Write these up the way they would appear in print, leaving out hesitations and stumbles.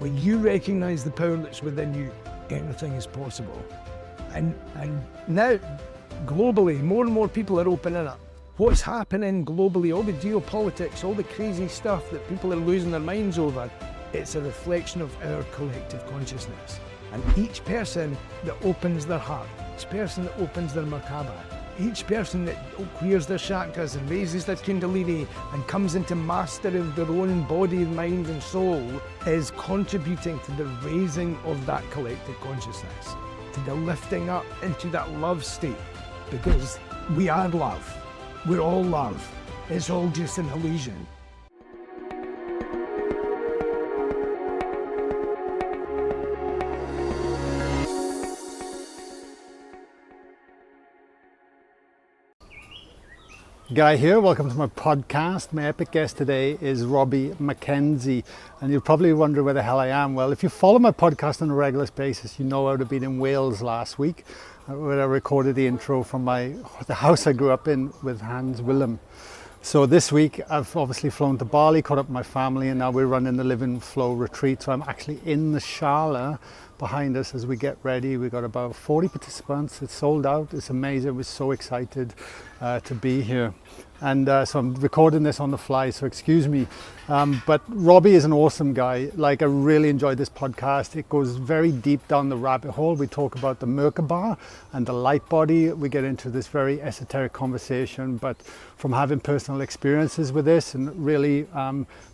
When you recognize the power that's within you, anything is possible. And now, globally, more and more people are opening up. What's happening globally, all the geopolitics, all the crazy stuff that people are losing their minds over, it's a reflection of our collective consciousness. And each person that opens their heart, each person that opens their Merkaba, each person that clears their chakras and raises their kundalini and comes into mastery of their own body, mind and soul is contributing to the raising of that collective consciousness, to the lifting up into that love state, because we are love. We're all love. It's all just an illusion. Guy here, welcome to my podcast. My epic guest today is Robbie Mackenzie, and you'll probably wonder where the hell I am. Well, if you follow my podcast on a regular basis, you know I would have been in Wales last week where I recorded the intro from the house I grew up in with Hans Willem. So this week I've obviously flown to Bali, caught up with my family, and now we're running the Live and Flow retreat. So I'm actually in the Shala behind us as we get ready. We've got about 40 participants. It's sold out. It's amazing. We're so excited to be here. And so I'm recording this on the fly, so excuse me. But Robbie is an awesome guy. Like, I really enjoyed this podcast. It goes very deep down the rabbit hole. We talk about the Merkaba and the light body. We get into this very esoteric conversation, but from having personal experiences with this and really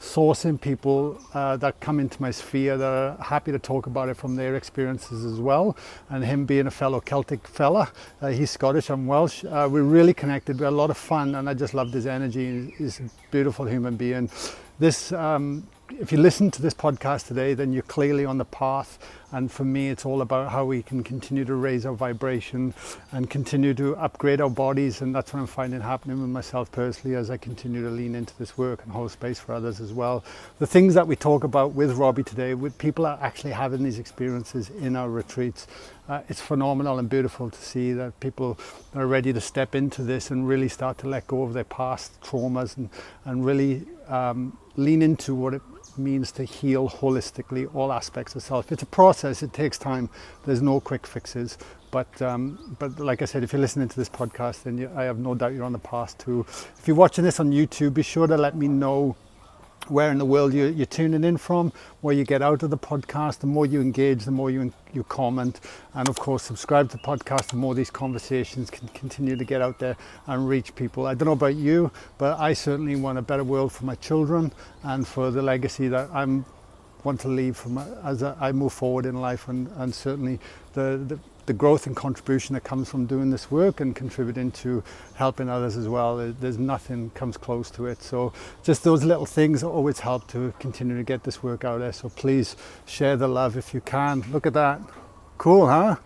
sourcing people that come into my sphere that are happy to talk about it from their experiences as well. And him being a fellow Celtic fella, he's Scottish, I'm Welsh. We're really connected. We had a lot of fun, and I just loved his energy. He's a beautiful human being. This, if you listen to this podcast today, then you're clearly on the path. And for me, it's all about how we can continue to raise our vibration and continue to upgrade our bodies. And that's what I'm finding happening with myself personally as I continue to lean into this work and hold space for others as well. The things that we talk about with Robbie today, with people are actually having these experiences in our retreats. It's phenomenal and beautiful to see that people are ready to step into this and really start to let go of their past traumas and really lean into what it means to heal holistically all aspects of self. It's a process. It takes time. There's no quick fixes. But like I said, if you're listening to this podcast, then I have no doubt you're on the path too. If you're watching this on YouTube, be sure to let me know where in the world you're tuning in from, what you get out of the podcast. The more you engage, the more you comment, and of course subscribe to the podcast. The more these conversations can continue to get out there and reach people. I don't know about you, but I certainly want a better world for my children and for the legacy that I want to leave from as I move forward in life, and certainly the growth and contribution that comes from doing this work and contributing to helping others as well. There's nothing comes close to it. So just those little things always help to continue to get this work out there. So please share the love if you can. Look at that. Cool, huh?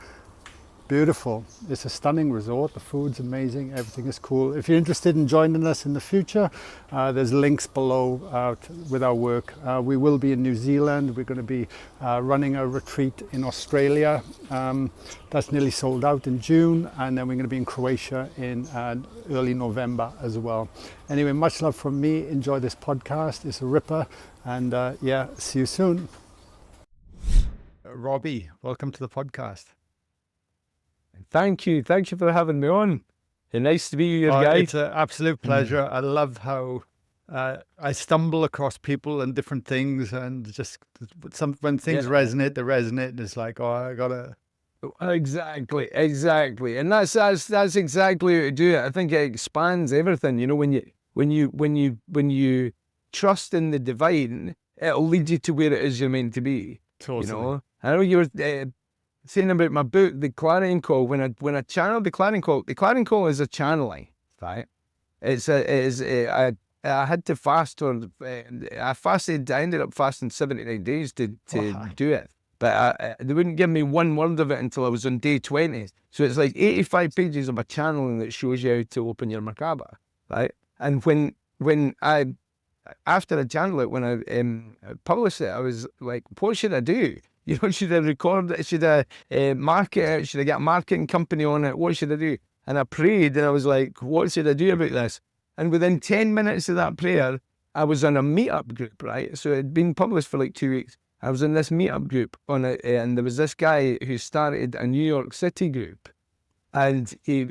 Beautiful. It's a stunning resort. The food's amazing. Everything is cool. If you're interested in joining us in the future, there's links below with our work. We will be in New Zealand. We're going to be running a retreat in Australia. That's nearly sold out in June. And then we're going to be in Croatia in early November as well. Anyway, much love from me. Enjoy this podcast. It's a ripper. And yeah, see you soon. Robbie, welcome to the podcast. Thank you for having me on. It's nice to be your guy. It's an absolute pleasure. I love how I stumble across people and different things, and just when things resonate, they resonate, and it's like, oh, I gotta. Exactly, and that's exactly how to do it. I think it expands everything. You know, when you trust in the divine, it'll lead you to where it is you're meant to be. Totally. You know, I know you were saying about my book, the Clarion Call. When I channel the Clarion Call is a channeling, right? I had to fast I ended up fasting 79 days to do it. But they wouldn't give me one word of it until I was on day 20. So it's like 85 pages of a channeling that shows you how to open your Merkaba, right? And after I channel it, when I published it, I was like, what should I do? You know, should I record it? Should I market it? Should I get a marketing company on it? What should I do? And I prayed, and I was like, what should I do about this? And within 10 minutes of that prayer, I was on a meetup group, right? So it had been published for like 2 weeks. I was in this meetup group and there was this guy who started a New York City group, and he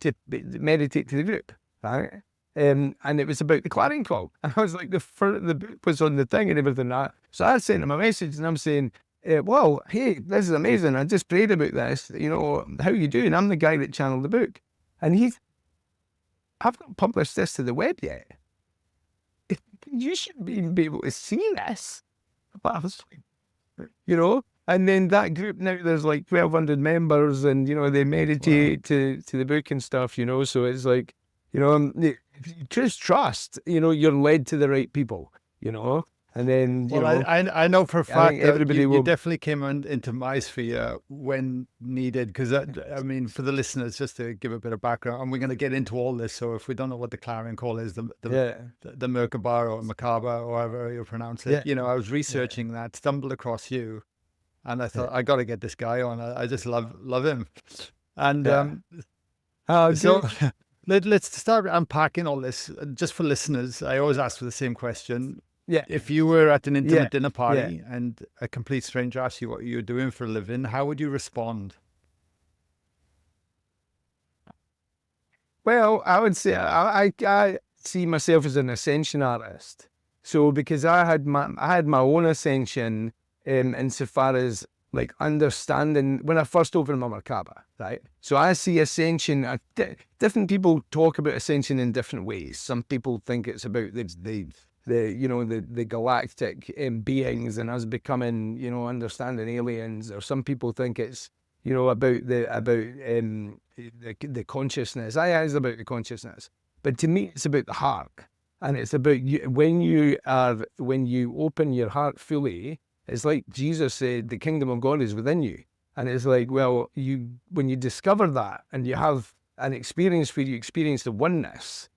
to meditate to the group, right? And it was about the Clarion Call. And I was like, the book was on the thing and everything like that. So I sent him a message and I'm saying, well, hey, this is amazing. I just prayed about this. You know, how you doing? I'm the guy that channeled the book. And I've not published this to the web yet. You should be able to see this. But I was like, you know, and then that group now, there's like 1,200 members and, you know, they meditate to the book and stuff, you know, so it's like, you know, if you just trust, you know, you're led to the right people, you know, and then, you know. I know for a fact that everybody you definitely came into my sphere when needed, because I mean, for the listeners, just to give a bit of background, and we're going to get into all this, so if we don't know what the Clarion Call is, the Merkaba or Macaba, or however you pronounce it, you know, I was researching that, stumbled across you, and I thought, I got to get this guy on. I just love him. And so let's start unpacking all this. Just for listeners, I always ask for the same question. Yeah. If you were at an intimate dinner party and a complete stranger asked you what you're doing for a living, how would you respond? Well, I would say I see myself as an ascension artist. So because I had my own ascension, insofar as like understanding when I first opened my Merkaba, right? So I see ascension. Different people talk about ascension in different ways. Some people think it's about the galactic beings and us becoming, you know, understanding aliens, or some people think it's, you know, about the consciousness. It's about the consciousness, but to me, it's about the heart, and it's about when you open your heart fully. It's like Jesus said, the kingdom of God is within you, and it's like, well, when you discover that and you have an experience where you experience the oneness,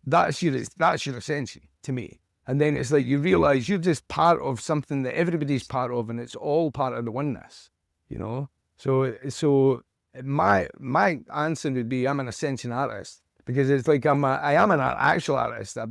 that's your ascension to me. And then it's like you realize you're just part of something that everybody's part of, and it's all part of the oneness, you know? So my answer would be I'm an ascension artist, because it's like I am an actual artist. I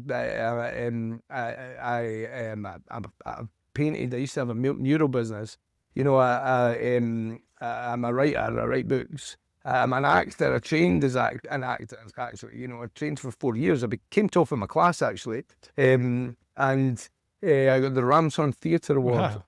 painted. I used to have a mural business. You know, I'm a writer. I write books. I'm an actor. I trained as an actor, actually. You know, I trained for 4 years. I came top of my class, actually. And I got the Ramson Theatre Award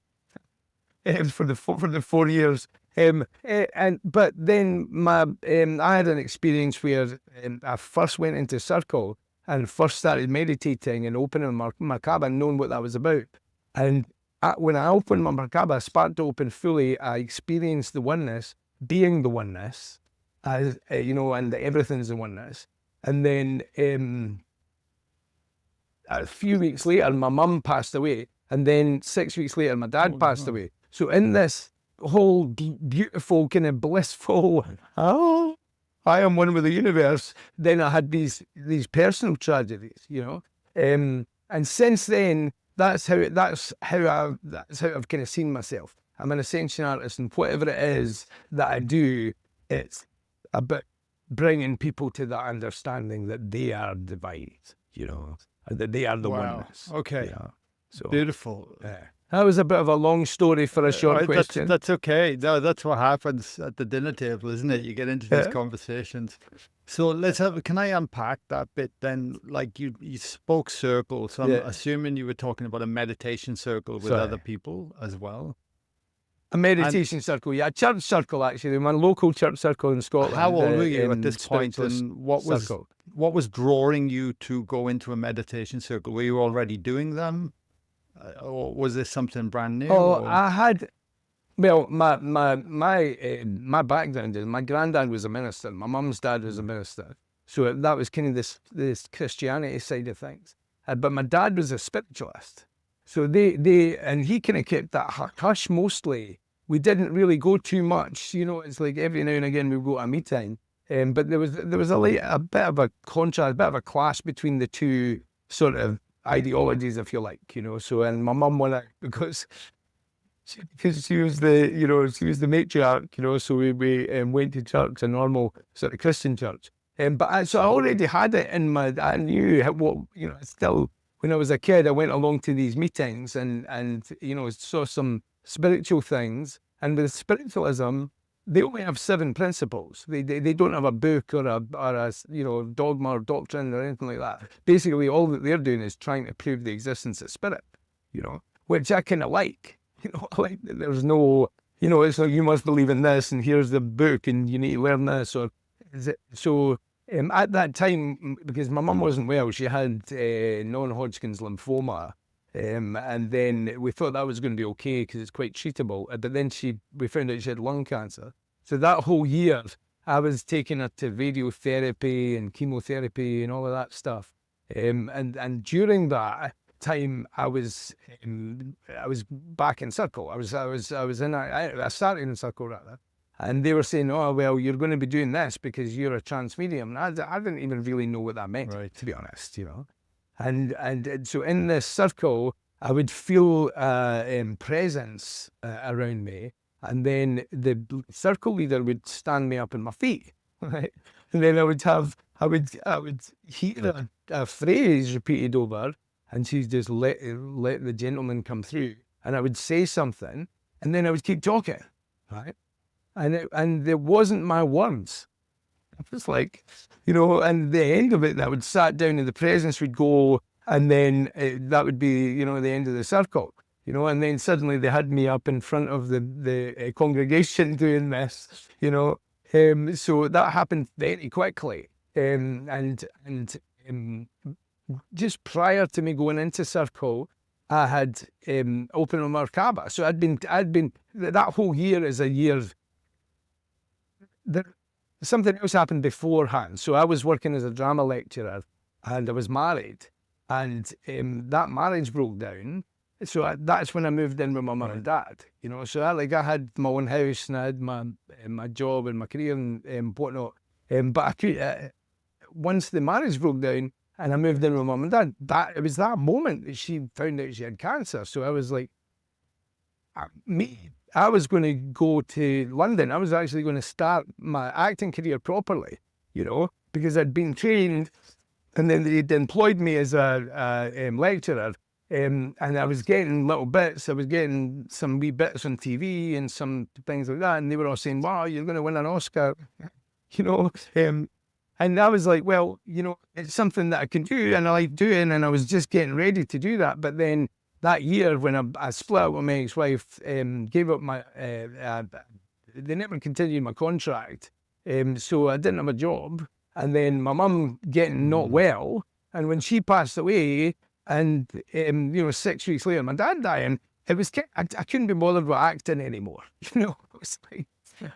for the 4 years. But then I had an experience where I first went into circle and first started meditating and opening my Merkaba and knowing what that was about. And when I opened my Merkaba, I started to open fully. I experienced the oneness, being the oneness, as you know, and everything's the oneness. And then a few weeks later, my mum passed away, and then 6 weeks later, my dad passed away. So in this whole beautiful, kind of blissful, I am one with the universe, then I had these personal tragedies, you know. And since then, that's how I've kind of seen myself. I'm an ascension artist, and whatever it is that I do, it's about bringing people to that understanding that they are divine, you know, that they are the oneness. Okay. You know? So beautiful. Yeah. That was a bit of a long story for a short question. That's okay. No, that's what happens at the dinner table, isn't it? You get into these conversations. So can I unpack that bit then? Like you spoke circle, so I'm assuming you were talking about a meditation circle with other people as well. A meditation circle, yeah, a church circle, actually, my local church circle in Scotland. How old were you at this point, and what was drawing you to go into a meditation circle? Were you already doing them? Or was this something brand new? I had, well, my background is my granddad was a minister, my mum's dad was a minister, so that was kind of this Christianity side of things. But my dad was a spiritualist, so and he kind of kept that hush mostly. We didn't really go too much, you know. It's like every now and again we would go to a meeting, but there was a bit of a contrast, a bit of a clash between the two sort of ideologies, if you like, you know. So, and my mum went out because she was the matriarch, you know. So we went to church, a normal sort of Christian church. But I already had it in I knew what, you know. Still, when I was a kid, I went along to these meetings and you know, saw some spiritual things. And with spiritualism, they only have 7 principles. They don't have a book or a dogma or doctrine or anything like that. Basically, all that they're doing is trying to prove the existence of spirit, which I kind of like. I like that there's no, it's like you must believe in this and here's the book and you need to learn this. Or is it so? At that time, because my mum wasn't well, she had non-Hodgkin's lymphoma. And then we thought that was going to be okay because it's quite treatable. But then we found out she had lung cancer. So that whole year, I was taking her to radiotherapy and chemotherapy and all of that stuff. And during that time, I was back in circle. I started in circle rather. And they were saying, oh, well, you're going to be doing this because you're a trance-medium. And I didn't even really know what that meant, to be honest, And so in this circle, I would feel presence around me. And then the circle leader would stand me up on my feet, right? And then I would hear a phrase repeated over, and she'd just let the gentleman come through. And I would say something, and then I would keep talking, right? And there wasn't my words. I was like, and the end of it, I would sat down and the presence would go, and then that would be, the end of the circle, and then suddenly they had me up in front of the congregation doing this, so that happened very quickly. And just prior to me going into circle, I had opened a Merkaba. So I'd been that whole year is a year. Something else happened beforehand. So I was working as a drama lecturer and I was married, and that marriage broke down. So that's when I moved in with my mum and dad, So I had my own house and I had my job and my career and whatnot. But once the marriage broke down and I moved in with my mum and dad, it was that moment that she found out she had cancer. So I was like, I was going to go to London. I was actually going to start my acting career properly, because I'd been trained, and then they'd employed me as a lecturer, and I was getting little bits. I was getting some wee bits on TV and some things like that, and they were all saying, wow, you're going to win an Oscar, and I was like, well, it's something that I can do, and I like doing, and I was just getting ready to do that. But then that year when I split up with my ex-wife, gave up my, they never continued my contract. So I didn't have a job. And then my mum getting not well. And when she passed away, and, 6 weeks later, my dad dying, it was, I couldn't be bothered with acting anymore. It was like,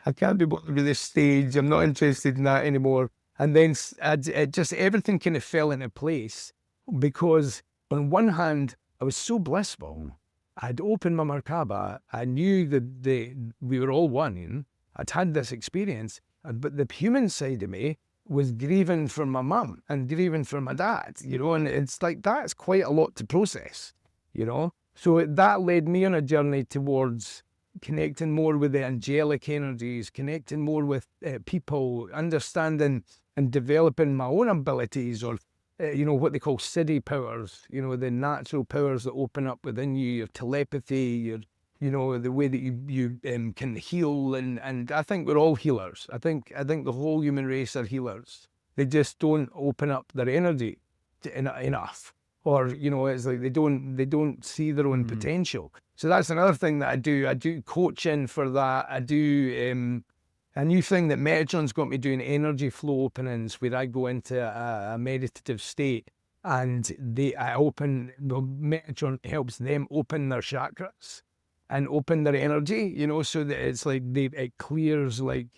I can't be bothered with this stage. I'm not interested in that anymore. And then it just, everything kind of fell into place, because on one hand, I was so blissful. I'd opened my Merkaba. I knew that we were all one. I'd had this experience, but the human side of me was grieving for my mum and grieving for my dad, and it's like, that's quite a lot to process, So that led me on a journey towards connecting more with the angelic energies, connecting more with people, understanding and developing my own abilities, or what they call city powers, the natural powers that open up within you, your telepathy, the way that you can heal. And I think we're all healers. I think the whole human race are healers. They just don't open up their energy enough, or, it's like they don't see their own potential. So that's another thing that I do. I do coaching for that. I do a new thing that Metatron's got me doing, energy flow openings, where I go into a meditative state, and Metatron helps them open their chakras and open their energy, so that it's like it clears, like,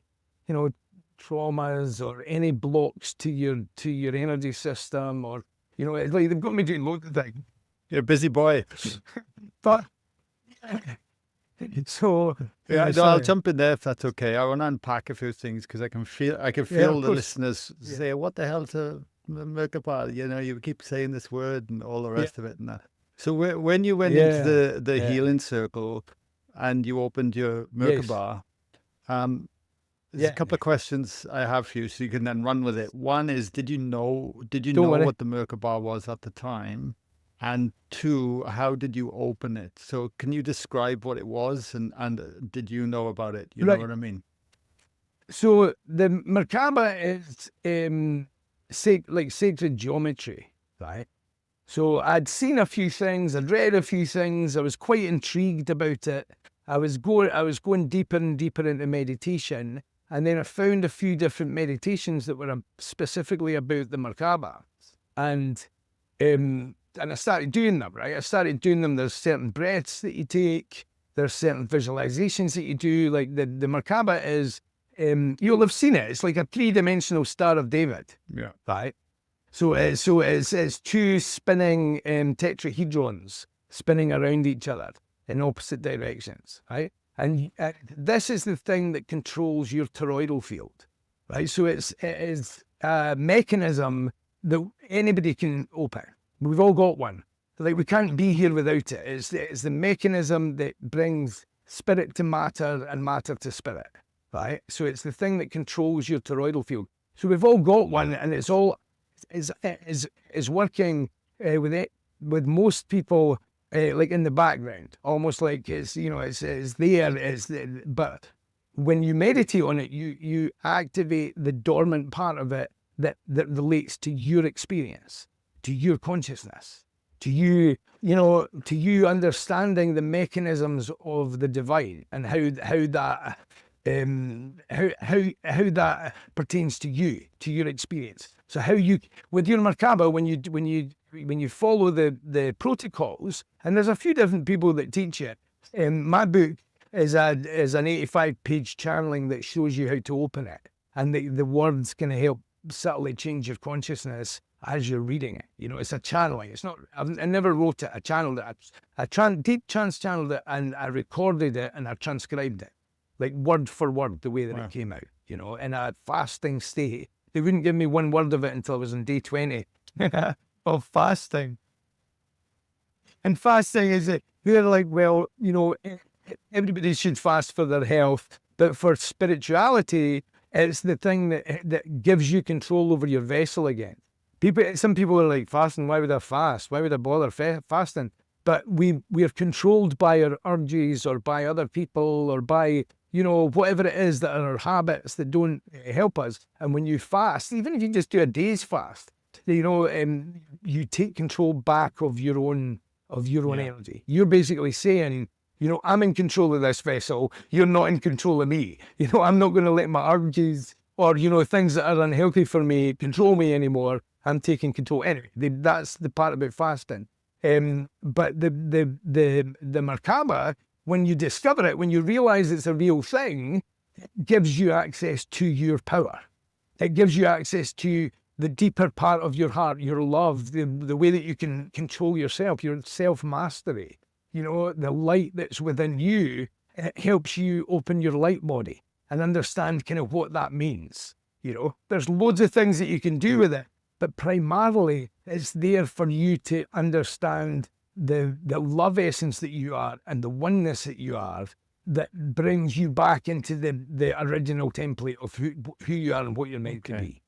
traumas or any blocks to your energy system, or, it's like they've got me doing loads of things. You're a busy boy. But so I'll jump in there if that's okay. I want to unpack a few things, because I can feel the listeners say, "What the hell's a Merkaba?" You keep saying this word and all the rest of it and that. So when you went into the healing circle and you opened your Merkaba, there's a couple of questions I have for you, so you can then run with it. One is, did you know what the Merkaba was at the time? And two, how did you open it? So can you describe what it was, and did you know about it? You know Right. what I mean? So the Merkaba is like sacred geometry, right? So I'd seen a few things, I'd read a few things, I was quite intrigued about it. I was going deeper and deeper into meditation, and then I found a few different meditations that were specifically about the Merkaba. And I started doing them, right? I started doing them. There's certain breaths that you take. There's certain visualizations that you do. Like the Merkaba is, you'll have seen it. It's like a 3-dimensional Star of David. Yeah. Right? So it's two spinning tetrahedrons spinning around each other in opposite directions, right? And this is the thing that controls your toroidal field, right? So it is a mechanism that anybody can open. We've all got one. Like, we can't be here without it. It's the mechanism that brings spirit to matter and matter to spirit, right? So it's the thing that controls your toroidal field. So we've all got one, and it's all is working with most people like in the background, almost like it's there. But when you meditate on it, you activate the dormant part of it that relates to your experience, to your consciousness, to you understanding the mechanisms of the divine and how that pertains to you, to your experience. So how you, with your Merkaba, when you follow the protocols, and there's a few different people that teach it. My book is an 85-page channeling that shows you how to open it, and the words can help subtly change your consciousness as you're reading it. It's a channeling. It's not. I never wrote it. I channeled it. I deep trance channeled it, and I recorded it, and I transcribed it, like word for word, the way that it came out. In a fasting state. They wouldn't give me one word of it until I was on day 20 of fasting. And fasting is they're like, well, everybody should fast for their health, but for spirituality, it's the thing that gives you control over your vessel again. Some people are like, fasting, why would I fast? Why would I bother fasting? But we are controlled by our urges, or by other people, or by whatever it is that are our habits that don't help us. And when you fast, even if you just do a day's fast, you take control back of your own energy. You're basically saying, I'm in control of this vessel. You're not in control of me. I'm not going to let my urges or things that are unhealthy for me control me anymore. I'm taking control. Anyway, that's the part about fasting. But the Merkaba, when you discover it, when you realize it's a real thing, it gives you access to your power. It gives you access to the deeper part of your heart, your love, the way that you can control yourself, your self-mastery. The light that's within you, it helps you open your light body and understand kind of what that means. There's loads of things that you can do with it, but primarily it's there for you to understand the love essence that you are and the oneness that you are, that brings you back into the original template of who you are and what you're meant to be.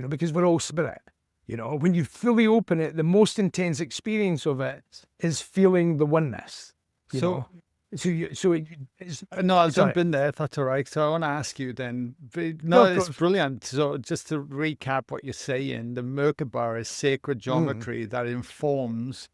Because we're all spirit. When you fully open it, the most intense experience of it is feeling the oneness. I'll jump in there if that's all right. So I want to ask you then. It's brilliant. So just to recap what you're saying, the Merkaba is sacred geometry that informs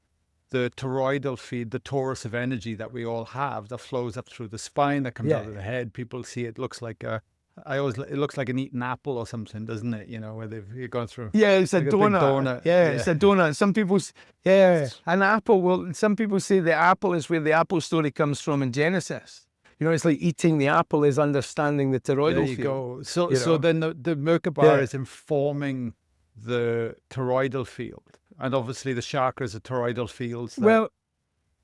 the toroidal field, the torus of energy that we all have, that flows up through the spine, that comes out of the head. People see it looks like it looks like an eaten apple or something, doesn't it? Where you're going through. Yeah, it's like a donut. Yeah, it's a donut. Some people, an apple. Well, some people say the apple is where the apple story comes from in Genesis. It's like eating the apple is understanding the toroidal field. There you go. So then the Merkaba is informing the toroidal field. And obviously the chakras are toroidal fields. Well,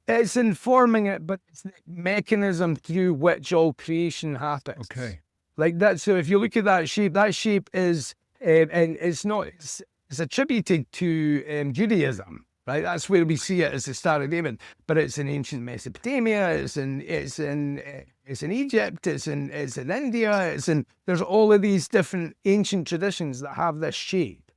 it's informing it, but it's the mechanism through which all creation happens. Okay. Like that. So if you look at that shape is, and it's attributed to Judaism, right? That's where we see it as the Star of David. But it's in ancient Mesopotamia. It's in Egypt. It's in India. There's all of these different ancient traditions that have this shape,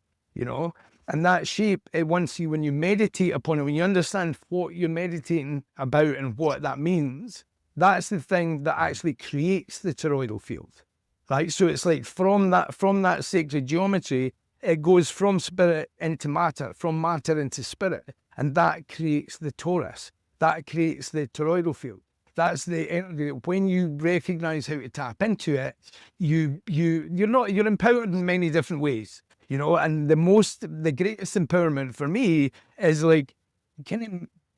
And that shape, when you meditate upon it, when you understand what you're meditating about and what that means, that's the thing that actually creates the toroidal field, right? So it's like from that sacred geometry, it goes from spirit into matter, from matter into spirit, and that creates the torus. That creates the toroidal field. That's the energy. When you recognize how to tap into it, you're empowered in many different ways, and the greatest empowerment for me is like,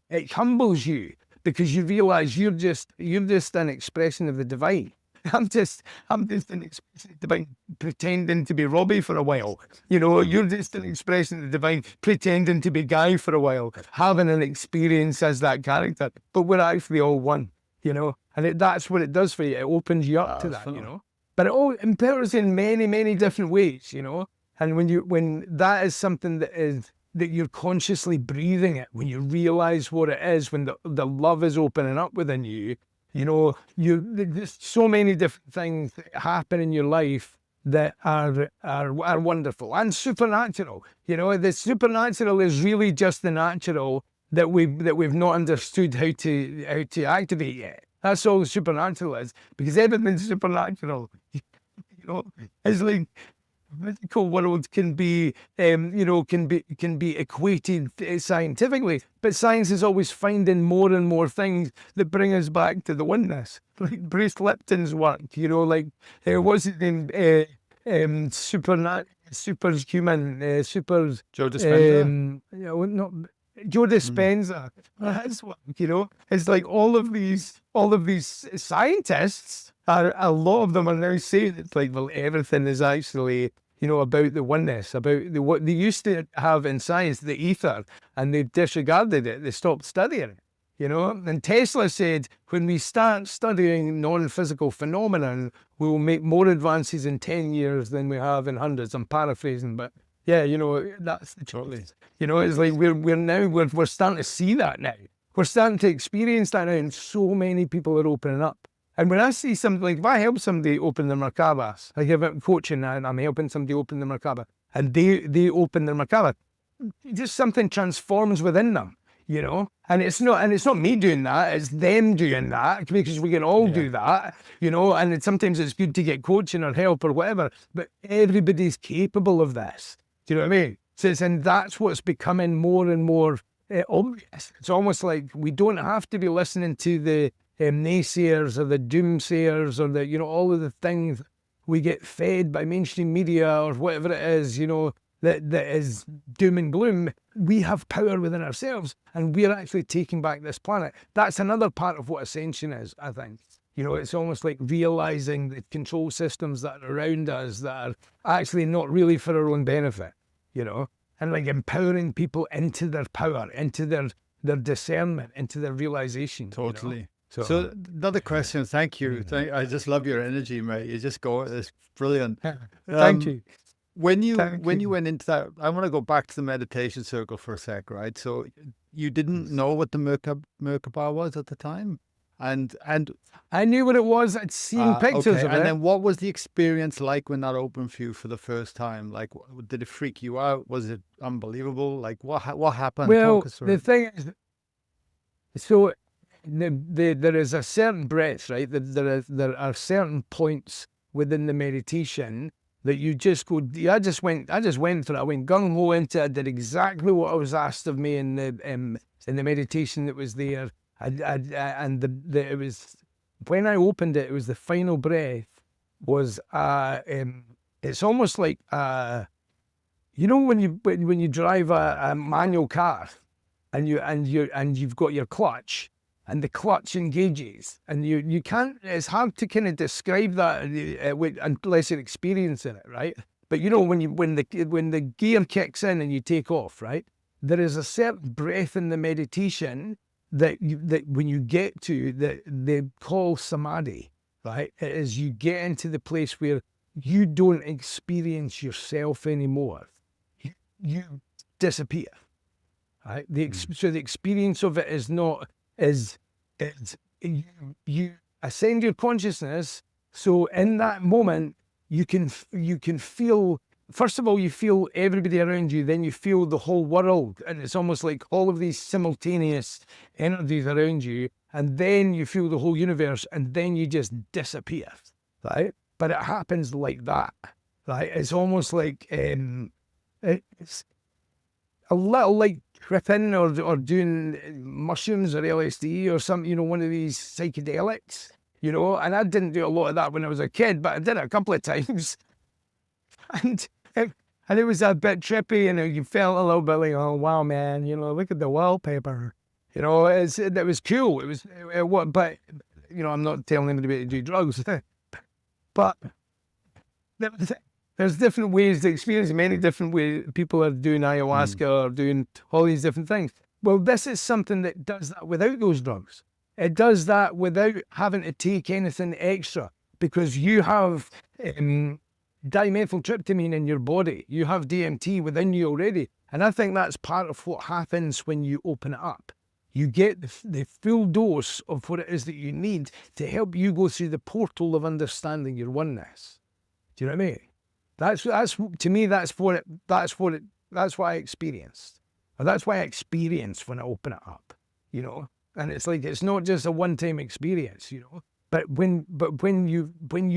it humbles you, because you realize you're just an expression of the divine. I'm just an expression of the divine pretending to be Robbie for a while. You're just an expression of the divine pretending to be Guy for a while, having an experience as that character. But we're actually all one, and that's what it does for you. It opens you up to that, But it all empowers in many, many different ways, And when that is something that you're consciously breathing it, when you realize what it is, when the love is opening up within you, there's so many different things that happen in your life that are wonderful and supernatural. The supernatural is really just the natural that we've not understood how to activate yet. That's all supernatural is, because everything's supernatural. It's like physical world can be equated scientifically, but science is always finding more and more things that bring us back to the oneness. Like Bruce Lipton's work, what's his name? Superhuman, super. Joe Dispenza. Not Joe Dispenza. That's what, it's like all of these scientists. A lot of them are now saying it's like, well, everything is actually, about the oneness, about what they used to have in science, the ether, and they disregarded it. They stopped studying it, And Tesla said, when we start studying non-physical phenomena, we will make more advances in 10 years than we have in hundreds. I'm paraphrasing, but yeah, that's the truth. It's like we're starting to see that now. We're starting to experience that now, and so many people are opening up. And when I see something, like if I help somebody open their Merkabas, like if I'm coaching and I'm helping somebody open their Merkaba, and they open their Merkaba, just something transforms within them, And it's not me doing that; it's them doing that, because we can all do that, And sometimes it's good to get coaching or help or whatever, but everybody's capable of this. Do you know what I mean? And that's what's becoming more and more obvious. It's almost like we don't have to be listening to the naysayers or the doomsayers or the all of the things we get fed by mainstream media or whatever it is, that is doom and gloom. We have power within ourselves, and we're actually taking back this planet. That's another part of what Ascension is, I think. It's almost like realizing the control systems that are around us that are actually not really for our own benefit, and like empowering people into their power, into their discernment, into their realization. Totally. So another question. Thank you. I just love your energy, mate. You just go. It's brilliant. Thank you. When you went into that, I want to go back to the meditation circle for a sec, right? So you didn't know what the Merkaba was at the time, and I knew what it was. I'd seen pictures of it. And then what was the experience like when that opened for you for the first time? Like, did it freak you out? Was it unbelievable? Like, what happened? Well, the thing is, so. There is a certain breadth, right? There are certain points within the meditation that you just go. I just went through it. I went gung ho into it. I did exactly what I was asked of me in the meditation that was there. It was when I opened it. It was the final breath. Was it's almost like when you drive a manual car, and you've got your clutch. And the clutch engages, and you can't. It's hard to kind of describe that unless you're experiencing it, right? But when the gear kicks in and you take off, right? There is a certain breath in the meditation that when you get to that they call samadhi, right? It is you get into the place where you don't experience yourself anymore. You disappear, right? So the experience of it is not. You ascend your consciousness, so in that moment you can feel first of all, you feel everybody around you, then you feel the whole world. And it's almost like all of these simultaneous energies around you. And then you feel the whole universe, and then you just disappear, right? But it happens like that, right? It's almost like, it's a little like tripping or doing mushrooms or LSD or something, one of these psychedelics, and I didn't do a lot of that when I was a kid, but I did it a couple of times. And it was a bit trippy, and you felt a little bit like, oh, wow, man, look at the wallpaper. It was cool. But, I'm not telling anybody to do drugs. But there's different ways to experience, many different ways. People are doing ayahuasca or doing all these different things. Well, this is something that does that without those drugs. It does that without having to take anything extra, because you have dimethyltryptamine in your body. You have DMT within you already. And I think that's part of what happens when you open it up. You get the full dose of what it is that you need to help you go through the portal of understanding your oneness. Do you know what I mean? That's to me, that's what I experienced. Or that's what I experienced when I open it up, And it's like, it's not just a one-time experience, But when you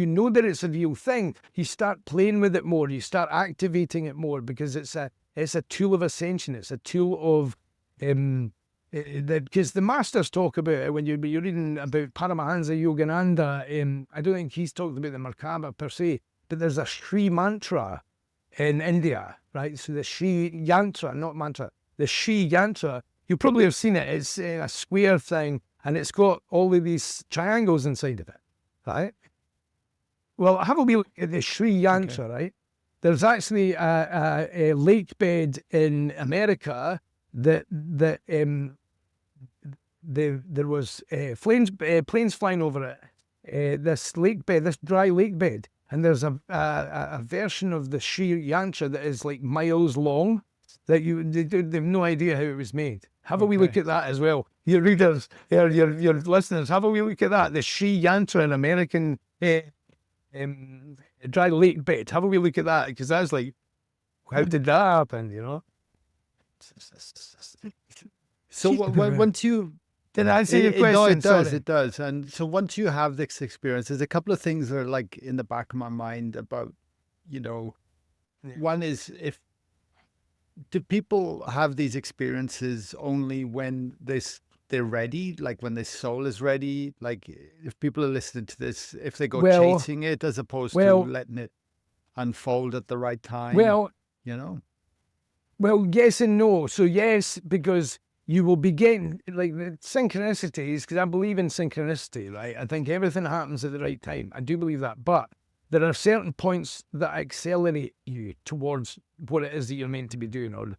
know that it's a real thing, you start playing with it more, you start activating it more, because it's a tool of ascension. It's a tool of because the masters talk about it when you're reading about Paramahansa Yogananda. I don't think he's talked about the Merkaba per se, but there's a Shri mantra in India, right? So the Shri yantra, not mantra, the Shri yantra, you probably have seen it. It's a square thing, and it's got all of these triangles inside of it, right? Well, have a wee look at the Shri yantra, right? There's actually a lake bed in America that there was planes flying over it. This lake bed, this dry lake bed, and there's a version of the Shri yantra that is like miles long. That they've no idea how it was made. Have a wee look at that as well. Your readers, your listeners, have a wee look at that. The Shri yantra, an American dry lake bed. Have a wee look at that, because that's like, how did that happen? So once you... Did I answer your question? No, it does. Sorry. It does. And so once you have this experience, there's a couple of things that are like in the back of my mind about, one is, do people have these experiences only when they're ready, like when their soul is ready? Like if people are listening to this, if they go chasing it as opposed to letting it unfold at the right time, Well, yes and no. So yes, because you will be getting like the synchronicities, because I believe in synchronicity, right? I think everything happens at the right time. I do believe that. But there are certain points that accelerate you towards what it is that you're meant to be doing. Or,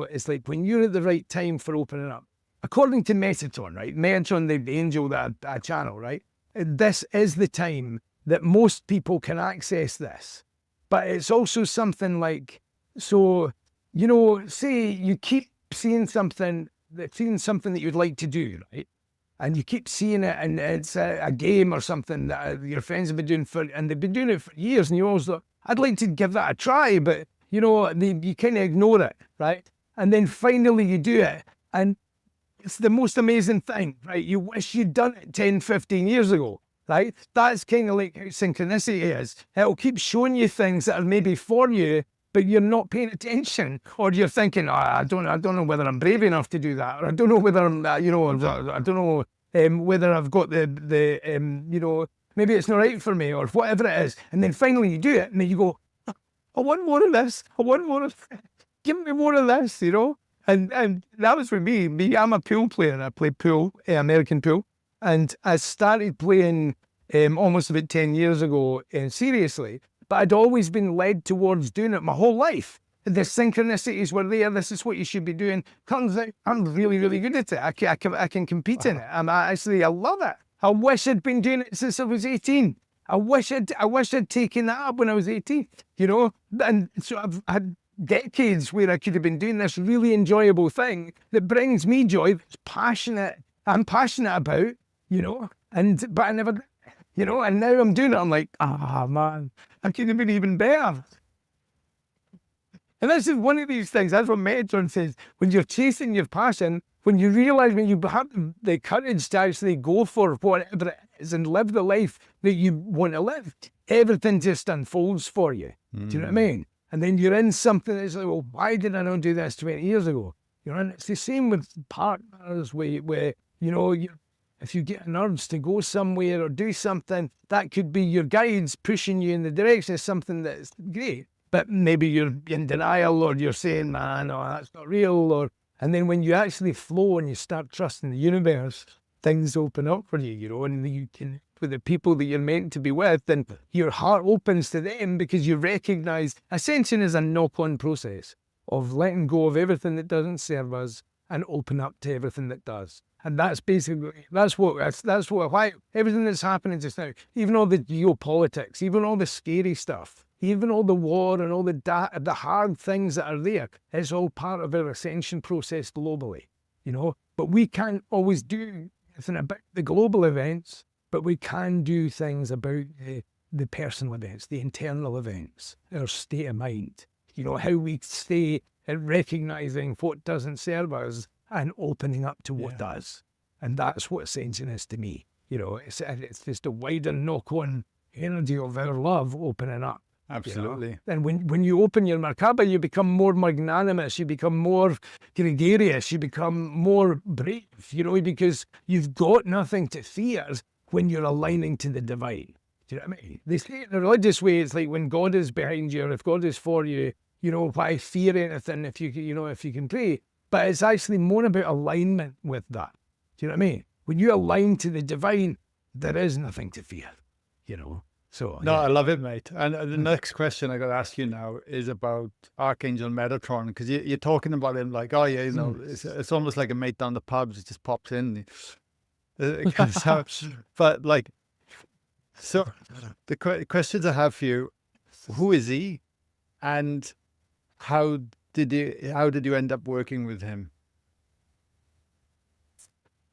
it's like when you're at the right time for opening up. According to Metatron, right? Metatron, the angel that I channel, right? This is the time that most people can access this. But it's also something like, so, say you keep seeing something that you'd like to do, right? And you keep seeing it, and it's a game or something that your friends have been doing and they've been doing it for years, and you always thought, I'd like to give that a try, but, you kind of ignore it, right? And then finally you do it, and it's the most amazing thing, right? You wish you'd done it 10, 15 years ago, right? That's kind of like how synchronicity is. It'll keep showing you things that are maybe for you, but you're not paying attention, or you're thinking, I don't know whether I'm brave enough to do that, or I don't know whether I'm, I don't know whether I've got the maybe it's not right for me, or whatever it is. And then finally you do it, and then you go, I want more of this. I want more of this. Give me more of this, And that was for me. I'm a pool player. I play pool, American pool, and I started playing almost about 10 years ago, seriously. But I'd always been led towards doing it my whole life. The synchronicities were there. This is what you should be doing. Turns out I'm really, really good at it. I can compete in it. I love it. I wish I'd been doing it since I was 18. I wish I'd taken that up when I was 18, And so I've had decades where I could have been doing this really enjoyable thing that brings me joy, that's I'm passionate about, but I never, and now I'm doing it. I'm like, man, I could have been even better. And this is one of these things. That's what Metatron says. When you're chasing your passion, when you realise, when you have the courage to actually go for whatever it is and live the life that you want to live, everything just unfolds for you. Do you know what I mean? And then you're in something that's like, well, why did I not do this 20 years ago? You know, and it's the same with partners where you know, if you get an urge to go somewhere or do something, that could be your guides pushing you in the direction of something that's great. But maybe you're in denial, or you're saying, man, no, that's not real. And then when you actually flow and you start trusting the universe, things open up for you, you know, and you can, with the people that you're meant to be with, and your heart opens to them because you recognize Ascension is a knock-on process of letting go of everything that doesn't serve us and open up to everything that does. And that's basically, why everything that's happening just now, even all the geopolitics, even all the scary stuff, even all the war and all the hard things that are there, it's all part of our ascension process globally, you know. But we can't always do anything about the global events, but we can do things about the personal events, the internal events, our state of mind, you know, how we stay at recognizing what doesn't serve us and opening up to what does. And that's what ascension is to me. You know, it's just a wider knock-on energy of our love opening up. Absolutely. You know? And when you open your Merkaba, you become more magnanimous, you become more gregarious, you become more brave, you know, because you've got nothing to fear when you're aligning to the divine. Do you know what I mean? They say in the religious way, it's like when God is behind you, or if God is for you, you know, why fear anything if you can pray? But it's actually more about alignment with that. Do you know what I mean? When you align to the divine, there is nothing to fear, you know. So no, I love it, mate. And the next question I got to ask you now is about Archangel Metatron, because you're talking about him like, oh yeah, you know, it's almost like a mate down the pubs. It just pops in. But like, so the questions I have for you: who is he, and how did you end up working with him?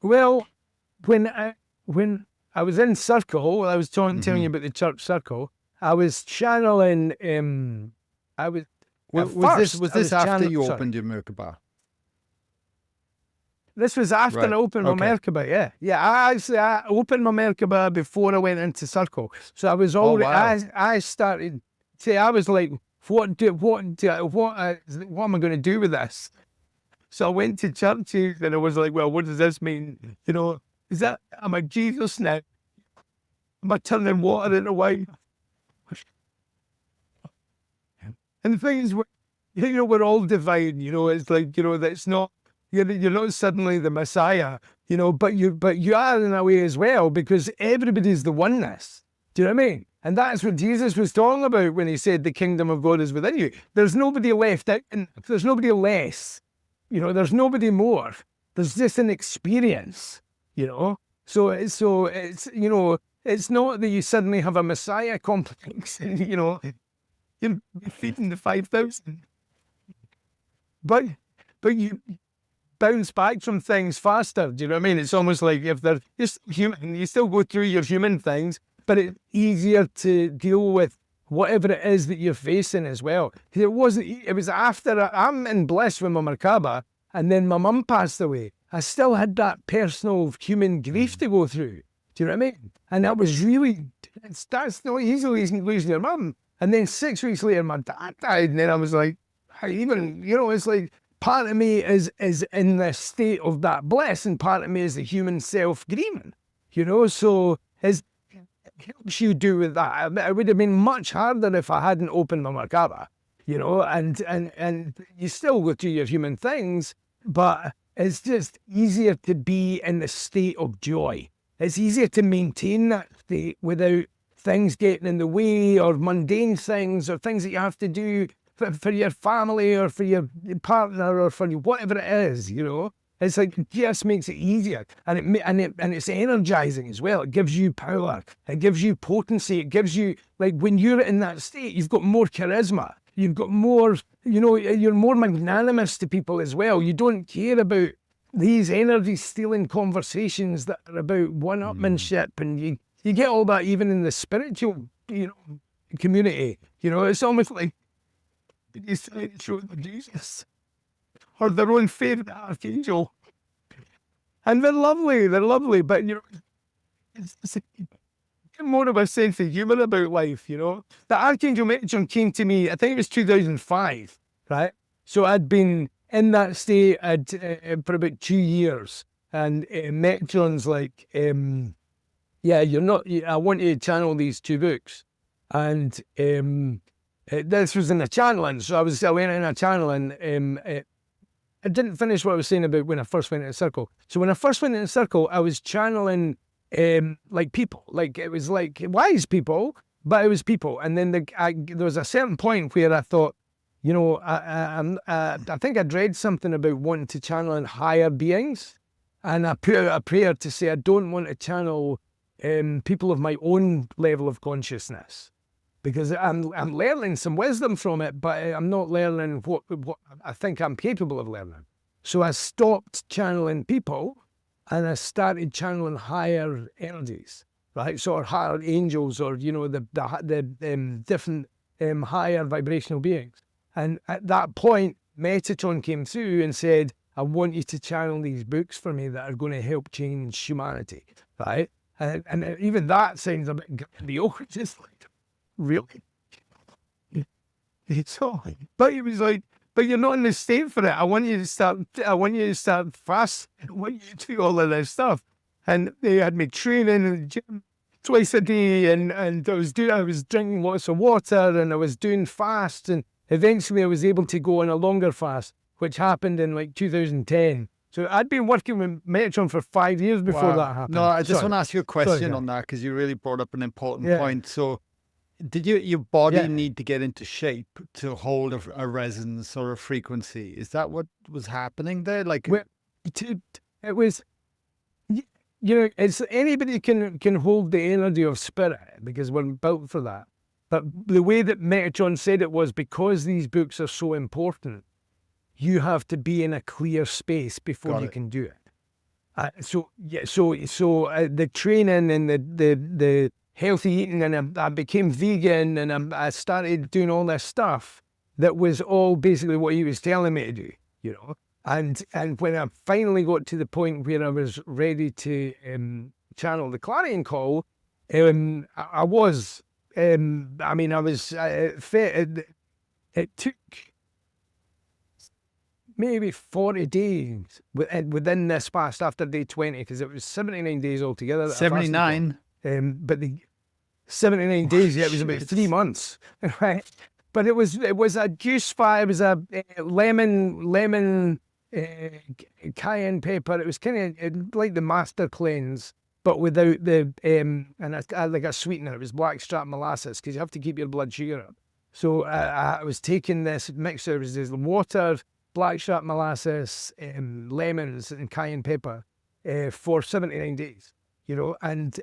Well, when I was in Circle, I was telling you about the church Circle, I was channeling, was this after you opened your Merkaba? This was after I opened my Merkaba, yeah. Yeah, I opened my Merkaba before I went into Circle. So I was already, I started, I was like, what am I going to do with this? So I went to churches and I was like, well, what does this mean? You know, am I Jesus now? Am I turning water into wine? And the thing is, you know, we're all divine, you know, it's like, you know, that's not, you're not suddenly the Messiah, you know, but you are in a way as well, because everybody's the oneness. Do you know what I mean? And that's what Jesus was talking about when he said the kingdom of God is within you. There's nobody left out, and there's nobody less. You know, there's nobody more. There's just an experience, you know. So it's you know, it's not that you suddenly have a Messiah complex and, you know, you're feeding the 5,000. But you bounce back from things faster. Do you know what I mean? It's almost like if they're just human, you still go through your human things, but it's easier to deal with whatever it is that you're facing as well. It was after I'm in bliss with my Merkaba, and then my mum passed away. I still had that personal human grief to go through. Do you know what I mean? And that was really, that's not easy losing your mum. And then 6 weeks later, my dad died, and then I was like, you know, it's like part of me is in the state of that bliss, and part of me is the human self grieving. You know, so it helps you do with that. It would have been much harder if I hadn't opened my Merkaba, you know, and you still go through your human things, but it's just easier to be in the state of joy. It's easier to maintain that state without things getting in the way, or mundane things, or things that you have to do for your family, or for your partner, or for whatever it is, you know. It's like, it just makes it easier, and it's energizing as well. It gives you power, it gives you potency, it gives you, like, when you're in that state, you've got more charisma, you've got more, you know, you're more magnanimous to people as well. You don't care about these energy-stealing conversations that are about one-upmanship, and you get all that even in the spiritual, you know, community. You know, it's almost like they decide to show them Jesus or their own favourite archangel. And they're lovely, but it's more of a sense of humour about life, The Archangel Metatron came to me, I think it was 2005, right? So I'd been in that state for about 2 years, and Metatron's like, I want you to channel these 2 books, and this was in a channeling, so I went in a channeling. I didn't finish what I was saying about when I first went in a circle. So when I first went in a circle, I was channeling like people, like it was like wise people, but it was people. And then there was a certain point where I thought, I think I'd read something about wanting to channel in higher beings, and I put out a prayer to say I don't want to channel people of my own level of consciousness, because I'm learning some wisdom from it, but I'm not learning what I think I'm capable of learning. So I stopped channeling people, and I started channeling higher energies, right? So, or higher angels, or the different higher vibrational beings. And at that point, Metatron came through and said, "I want you to channel these books for me that are going to help change humanity," right? And even that sounds a bit grandiose, just like, really? So, but he was like, "But you're not in the state for it. I want you to start fast. I want you to do all of this stuff." And they had me training in the gym twice a day, and I was drinking lots of water, and I was doing fast, and eventually I was able to go on a longer fast, which happened in like 2010. So I'd been working with Metatron for 5 years before that happened. No, I just want to ask you a question on that, because you really brought up an important point. So did your body need to get into shape to hold a resonance or a frequency? Is that what was happening there? Like, it was, it's anybody can hold the energy of spirit, because we're built for that. But the way that Metatron said it was, because these books are so important, you have to be in a clear space before you can do it. So the training and the healthy eating, and I became vegan, and I started doing all this stuff that was all basically what he was telling me to do, And when I finally got to the point where I was ready to channel the Clarion call, I was fit. It took maybe 40 days within this fast after day 20, because it was 79 days altogether. 79? But the 79 days, it was about 3 months, right? But it was a juice fire, it was a lemon, cayenne pepper. It was kind of like the master cleanse, but without the, and I like a sweetener. It was blackstrap molasses, because you have to keep your blood sugar up. So I was taking this mixture, it was this water, blackstrap molasses, lemons, and cayenne pepper for 79 days. And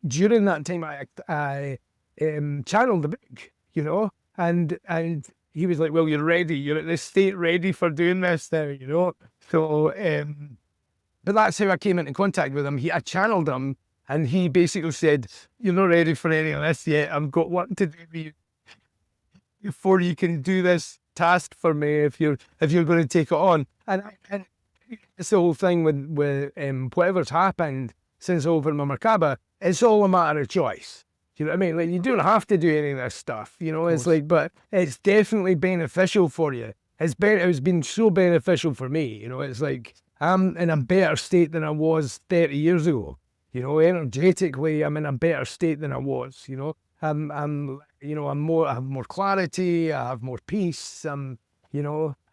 during that time, I channeled the book, and he was like, "Well, you're ready. You're at this state ready for doing this now, So, but that's how I came into contact with him. I channeled him, and he basically said, "You're not ready for any of this yet. I've got work to do with you before you can do this task for me, if you're going to take it on." And it's the whole thing with whatever's happened since I opened my Merkaba. It's all a matter of choice. You know what I mean? Like, you don't have to do any of this stuff. It's like, but it's definitely beneficial for you. It's been so beneficial for me. It's like I'm in a better state than I was 30 years ago. Energetically, I'm in a better state than I was. I have more clarity. I have more peace. I'm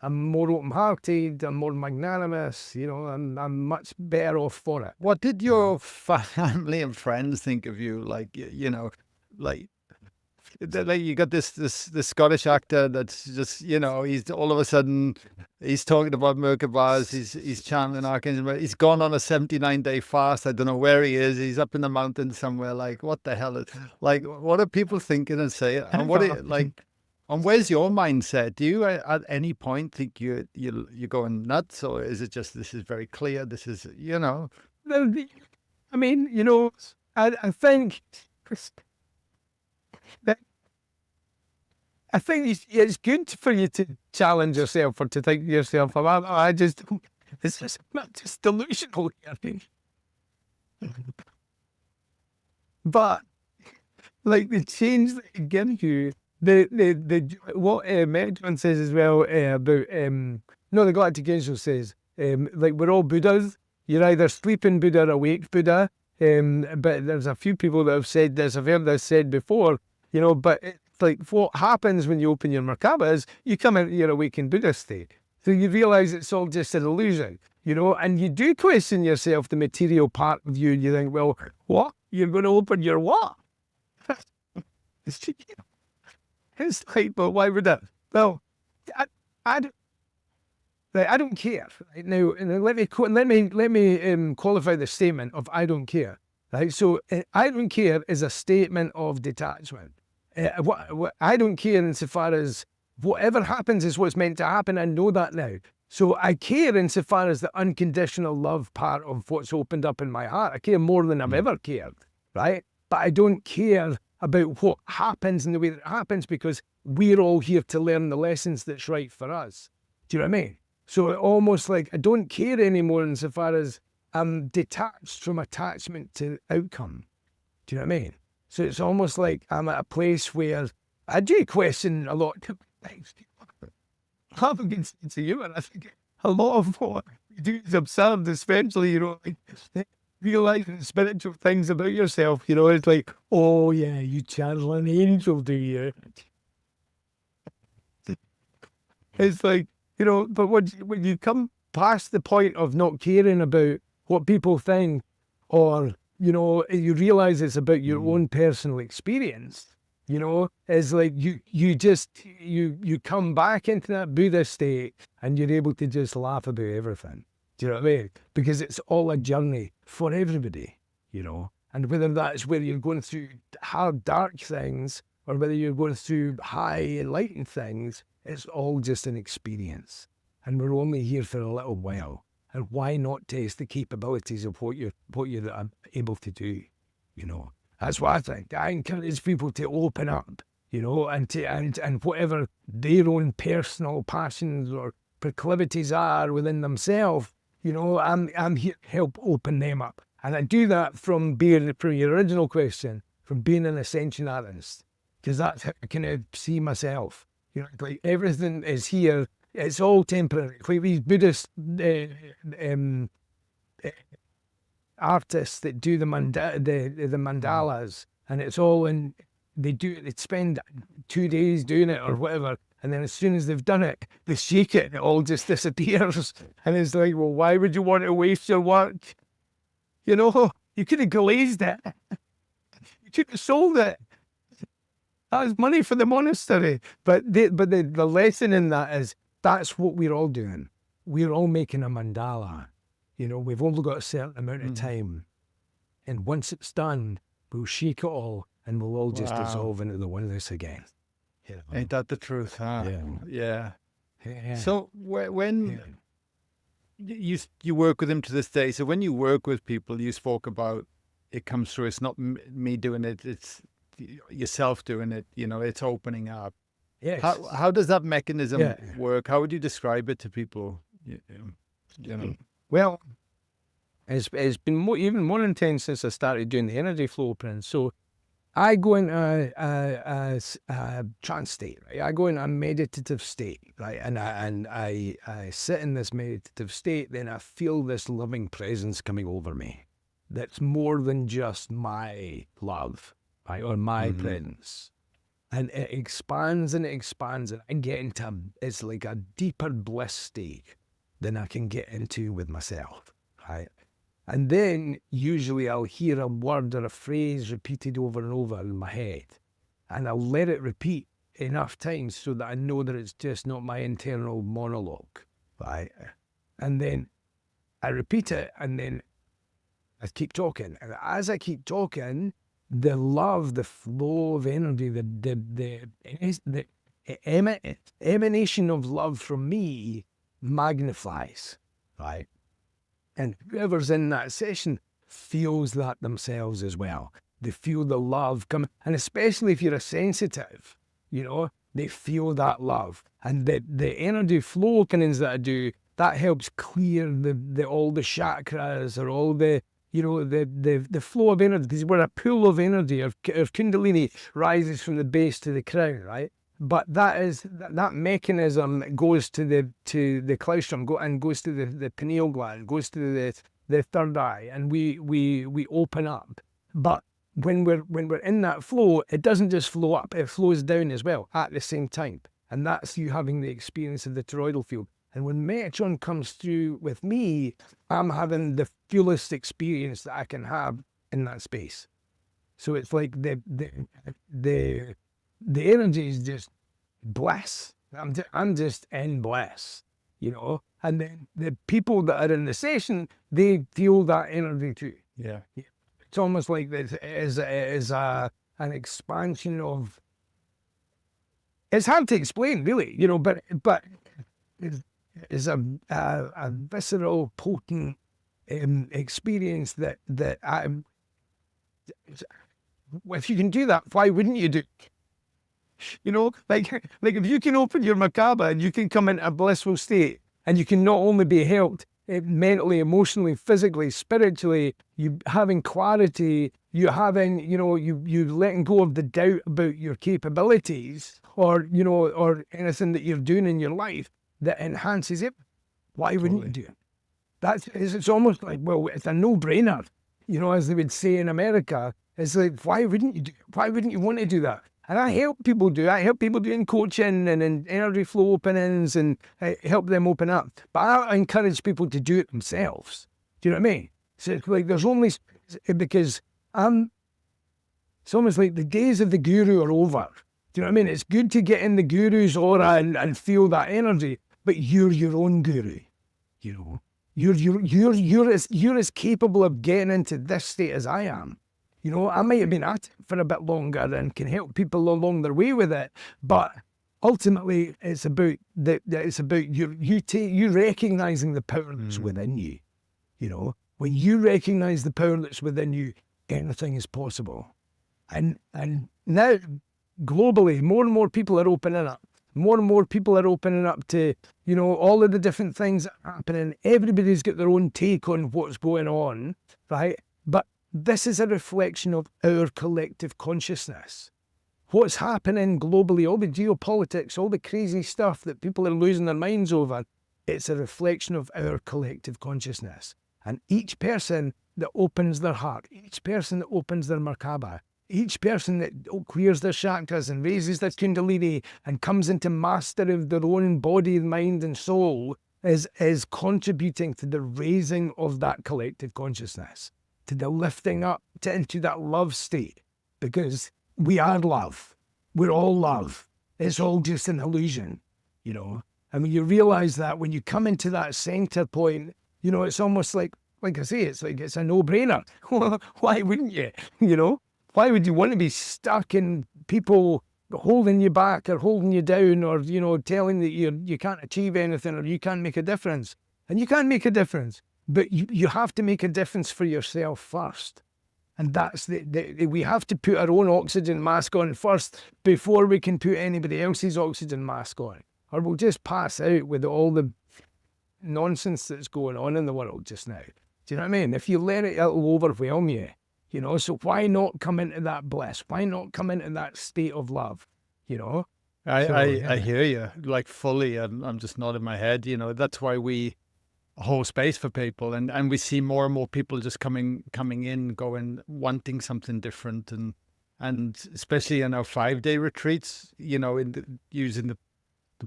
more open-hearted. I'm more magnanimous. I'm much better off for it. What did your family and friends think of you? Like, like you got this Scottish actor that's just, he's all of a sudden he's talking about Merkabas, he's channeling Archangel, he's gone on a 79-day fast. I don't know where he is. He's up in the mountains somewhere. Like, what the hell is, like, what are people thinking and saying? And and where's your mindset? Do you at any point think you're going nuts, or is it just, this is very clear? This is, I think that I think it's good for you to challenge yourself or to think to yourself, I just, this is not just delusional here. But like the change that it gives you, the what Metatron says as well about no, the Galactic Angel says like we're all Buddhas. You're either sleeping Buddha or awake Buddha. But there's a few people that have said this. I've heard this said before. But it's like what happens when you open your Merkaba is you come out of your awakened Buddha state. So you realise it's all just an illusion. And you do question yourself, the material part of you. You think, well, what? You're going to open your what? It's like, but why would that? Well, I don't care. Right? Now, let me qualify the statement of I don't care. Right? So, I don't care is a statement of detachment. What I don't care insofar as whatever happens is what's meant to happen. I know that now. So I care insofar as the unconditional love part of what's opened up in my heart. I care more than I've ever cared, right? But I don't care about what happens in the way that it happens because we're all here to learn the lessons that's right for us. Do you know what I mean? So almost like I don't care anymore insofar as I'm detached from attachment to outcome. Do you know what I mean? So it's almost like I'm at a place where I do question a lot of things. I have a good sense of humor. I think a lot of what you do is absurd, especially, like realizing spiritual things about yourself. It's like, oh yeah, you channel an angel, do you? It's like, but when you come past the point of not caring about what people think, or, you realize it's about your own personal experience. It's like you come back into that Buddha state and you're able to just laugh about everything. Do you know what I mean? Because it's all a journey for everybody, and whether that's where you're going through hard, dark things or whether you're going through high, enlightened things, it's all just an experience. And we're only here for a little while. And why not test the capabilities of what you're able to do, That's what I think. I encourage people to open up, and whatever their own personal passions or proclivities are within themselves, I'm here to help open them up. And I do that from your original question, from being an Ascension artist, because that's how I kind of see myself. Like everything is here. It's all temporary. Like these Buddhist artists that do the mandalas, and it's all in. They spend 2 days doing it or whatever, and then as soon as they've done it, they shake it, and it all just disappears. And it's like, well, why would you want to waste your work? You could have glazed it. You could have sold it. That was money for the monastery. But the lesson in that is that's what we're all doing. We're all making a mandala. We've only got a certain amount of time. And once it's done, we'll shake it all and we'll all just dissolve into the oneness again. Ain't that the truth, huh? Yeah. So when you work with them to this day, so when you work with people, you spoke about it comes through, it's not me doing it, it's yourself doing it, it's opening up. Yes. How does that mechanism work? How would you describe it to people? Well, it's been even more intense since I started doing the energy flow prints. So I go into a trance state, right? I go into a meditative state, right? And I sit in this meditative state, then I feel this loving presence coming over me. That's more than just my love, right? Or my presence. And it expands and it expands, and I get into it's like a deeper bliss state than I can get into with myself, right? And then usually I'll hear a word or a phrase repeated over and over in my head, and I'll let it repeat enough times so that I know that it's just not my internal monologue, right? And then I repeat it, and then I keep talking, and as I keep talking, the love, the flow of energy, the emanation of love from me magnifies, right? And whoever's in that session feels that themselves as well. They feel the love come, and especially if you're a sensitive, they feel that love. And the energy flow openings that I do, that helps clear all the chakras, or all the, the flow of energy, because we're a pool of energy. Our Kundalini rises from the base to the crown, right? But that mechanism goes to the claustrum, and goes to the pineal gland, goes to the third eye, and we open up. But when we're in that flow, it doesn't just flow up, it flows down as well at the same time. And that's you having the experience of the toroidal field. And when Metatron comes through with me, I'm having the fullest experience that I can have in that space. So it's like the energy is just bliss. I'm just in bliss, And then the people that are in the session, they feel that energy too. Yeah. It's almost like it is an expansion of. It's hard to explain, really, but it's a visceral, potent experience that if you can do that, why wouldn't you do it? Like if you can open your Merkaba and you can come into a blissful state, and you can not only be helped mentally, emotionally, physically, spiritually, you having clarity, you having, you letting go of the doubt about your capabilities, or anything that you're doing in your life that enhances it. Why wouldn't you do it? It's almost like, well, it's a no-brainer, as they would say in America. It's like, why wouldn't you do it? Why wouldn't you want to do that? And I help people do it. I help people doing coaching and in energy flow openings, and I help them open up. But I encourage people to do it themselves. Do you know what I mean? So it's like because it's almost like the days of the guru are over. Do you know what I mean? It's good to get in the guru's aura and feel that energy, but you're your own guru. You're as capable of getting into this state as I am. I might have been at it for a bit longer and can help people along their way with it, but ultimately it's about you recognizing the power that's within you. When you recognize the power that's within you, anything is possible. And now globally, more and more people are opening up. More and more people are opening up to, all of the different things that are happening. Everybody's got their own take on what's going on, right? But this is a reflection of our collective consciousness. What's happening globally, all the geopolitics, all the crazy stuff that people are losing their minds over, it's a reflection of our collective consciousness. And each person that opens their heart, each person that opens their Merkaba, each person that clears their chakras and raises their Kundalini and comes into mastery of their own body, mind and soul is contributing to the raising of that collective consciousness, to the lifting up into that love state, because we are love. We're all love. It's all just an illusion, And when you realize that, when you come into that center point, it's almost like I say, it's a no-brainer. Why wouldn't you? Why would you want to be stuck in people holding you back or holding you down, or, telling that you can't achieve anything or you can't make a difference? And you can't make a difference. But you have to make a difference for yourself first. And that's we have to put our own oxygen mask on first before we can put anybody else's oxygen mask on. Or we'll just pass out with all the nonsense that's going on in the world just now. Do you know what I mean? If you let it, it'll overwhelm you. So why not come into that bliss? Why not come into that state of love? I hear you, like, fully, and I'm just nodding my head. That's why we hold space for people, and we see more and more people just coming in, going, wanting something different, and especially in our 5-day retreats, using the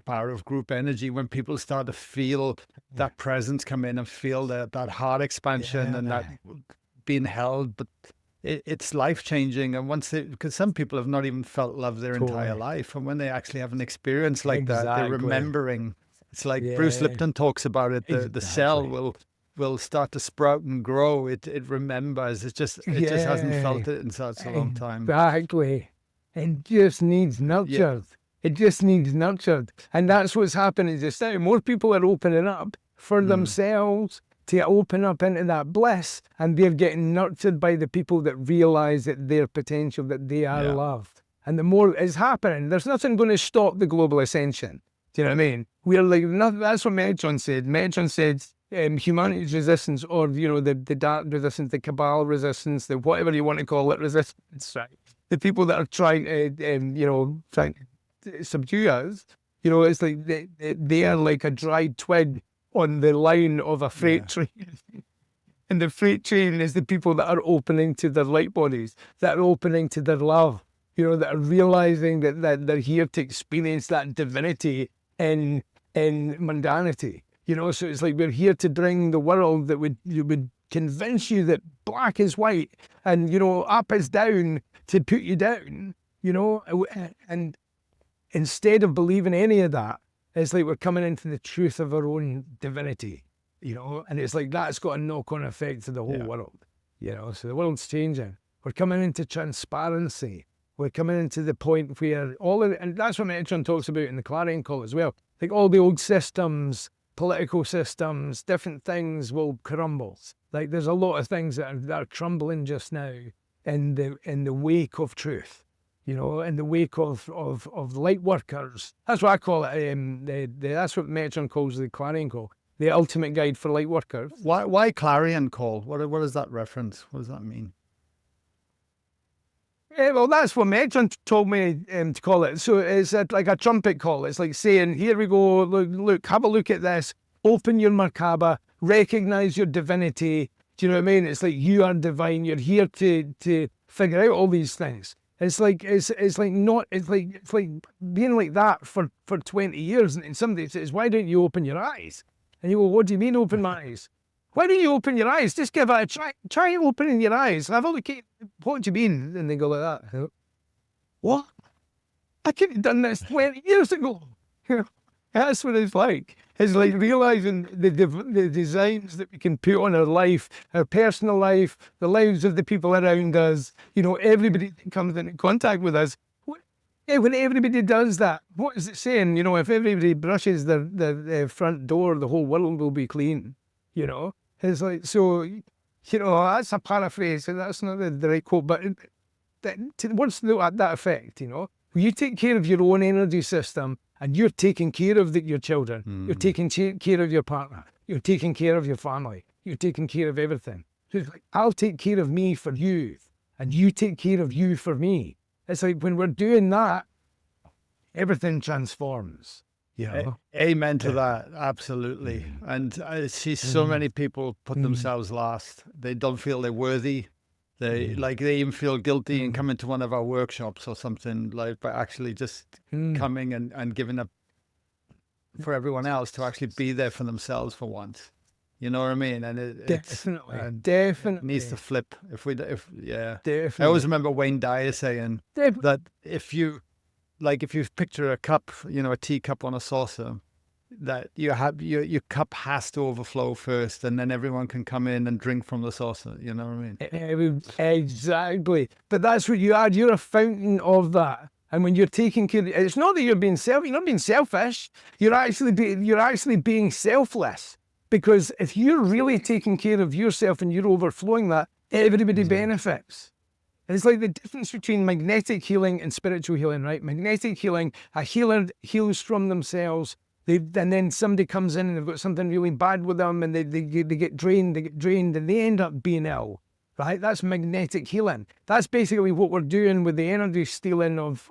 power of group energy, when people start to feel that presence come in and feel that heart expansion and that being held, but it's life-changing. And because some people have not even felt love their entire life, and when they actually have an experience like that, they're remembering. It's like Bruce Lipton talks about it. The cell will start to sprout and grow. It remembers. It just hasn't felt it in such a long time. Exactly. It just needs nurtured. It just needs nurtured. And that's what's happening just now. More people are opening up for themselves to open up into that bliss, and they're getting nurtured by the people that realize that their potential, that they are loved. and the more is happening, there's nothing going to stop the global ascension. Do you know what I mean? We're like, nothing, that's what Metatron said. Metatron said humanity's resistance, or, the dark resistance, the cabal resistance, the whatever you want to call it, resistance, right? The people that are trying to, trying to subdue us, it's like they are like a dried twig on the line of a freight train. And the freight train is the people that are opening to their light bodies, that are opening to their love, that are realizing that they're here to experience that divinity in mundanity. So it's like we're here to bring the world that would convince you that black is white and, up is down to put you down, and instead of believing any of that, it's like we're coming into the truth of our own divinity. And it's like that's got a knock-on effect to the whole world, so the world's changing. We're coming into transparency. We're coming into the point where and that's what Metatron talks about in the Clarion call as well. Like all the old systems, political systems, different things will crumble. Like there's a lot of things that are crumbling just now in the wake of truth, in the wake of light workers. That's what I call it. That's what Metatron calls the Clarion call. The ultimate guide for light workers. Why Clarion call? What is that reference? What does that mean? Yeah, well, that's what Metatron told me to call it. So it's like a trumpet call. It's like saying, here we go, look, have a look at this. Open your Merkaba, recognize your divinity. Do you know what I mean? It's like you are divine. You're here to figure out all these things. It's like being like that for 20 years. And somebody says, why don't you open your eyes? And you go, what do you mean open my eyes? Why don't you open your eyes? Just give it a try. Try opening your eyes. Have a look at what do you mean? And they go like that. What? I could have done this 20 years ago. That's what it's like. It's like realizing the designs that we can put on our life, our personal life, the lives of the people around us, everybody that comes into contact with us. When everybody does that, what is it saying? If everybody brushes their front door, the whole world will be clean. It's like, so, that's a paraphrase, and that's not the right quote, but what's that effect, When you take care of your own energy system and you're taking care of your children, you're taking care of your partner, you're taking care of your family, you're taking care of everything. So it's like, I'll take care of me for you, and you take care of you for me. It's like when we're doing that, everything transforms. Amen to that, absolutely. And I see so many people put themselves last. They don't feel they're worthy. They even feel guilty and come into one of our workshops or something, like, by actually just coming and giving up for everyone else to actually be there for themselves for once. You know what I mean? And definitely needs to flip. Definitely. I always remember Wayne Dyer saying that if you picture a cup, a teacup on a saucer, that you have your cup has to overflow first, and then everyone can come in and drink from the saucer. You know what I mean? Exactly. But that's what you are. You're a fountain of that. And when you're taking care, it's not that you're not being selfish. You're actually being selfless. Because if you're really taking care of yourself and you're overflowing that, everybody benefits. And it's like the difference between magnetic healing and spiritual healing, right? Magnetic healing, a healer heals from themselves, and then somebody comes in and they've got something really bad with them, and they get drained, and they end up being ill, right? That's magnetic healing. That's basically what we're doing with the energy stealing of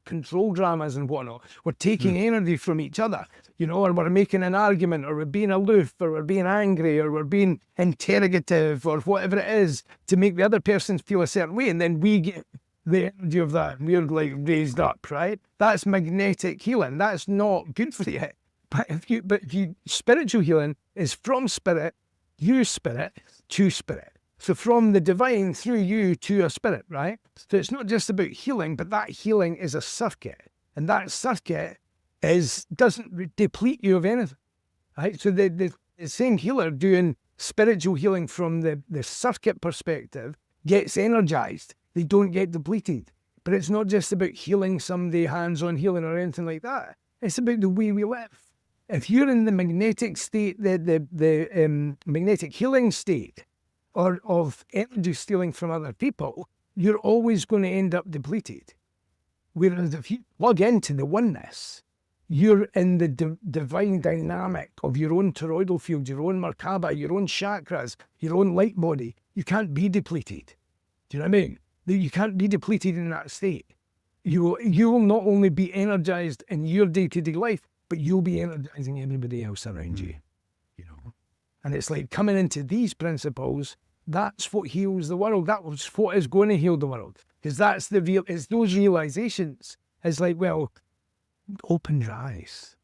control dramas and whatnot. We're taking energy from each other, or we're making an argument, or we're being aloof, or we're being angry, or we're being interrogative, or whatever it is to make the other person feel a certain way, and then we get the energy of that, and we're like raised up, right? That's magnetic healing. That's not good for you. But if you spiritual healing is from spirit, you spirit to spirit. So from the divine through you to a spirit, right? So it's not just about healing, but that healing is a circuit. And that circuit doesn't deplete you of anything, right? So the same healer doing spiritual healing from the circuit perspective gets energized. They don't get depleted. But it's not just about healing somebody, hands-on healing or anything like that. It's about the way we live. If you're in the magnetic state, the magnetic healing state, or of energy stealing from other people, you're always going to end up depleted. Whereas if you plug into the oneness, you're in the divine dynamic of your own toroidal field, your own Merkaba, your own chakras, your own light body. You can't be depleted. Do you know what I mean? You can't be depleted in that state. You will not only be energized in your day-to-day life, but you'll be energizing everybody else around you. You know, and it's like coming into these principles. That's what heals the world. That's what is going to heal the world, because that's it's those realizations. It's like, well, open your eyes.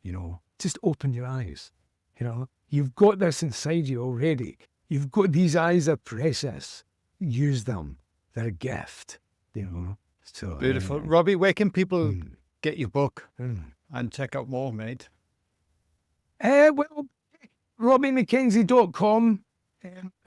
You know, just open your eyes. You know, you've got this inside you already. You've got these eyes are precious. Use them. They're a gift. You know. So beautiful. Robbie, where can people get your book and check out more, mate? Well, RobbieMackenzie.com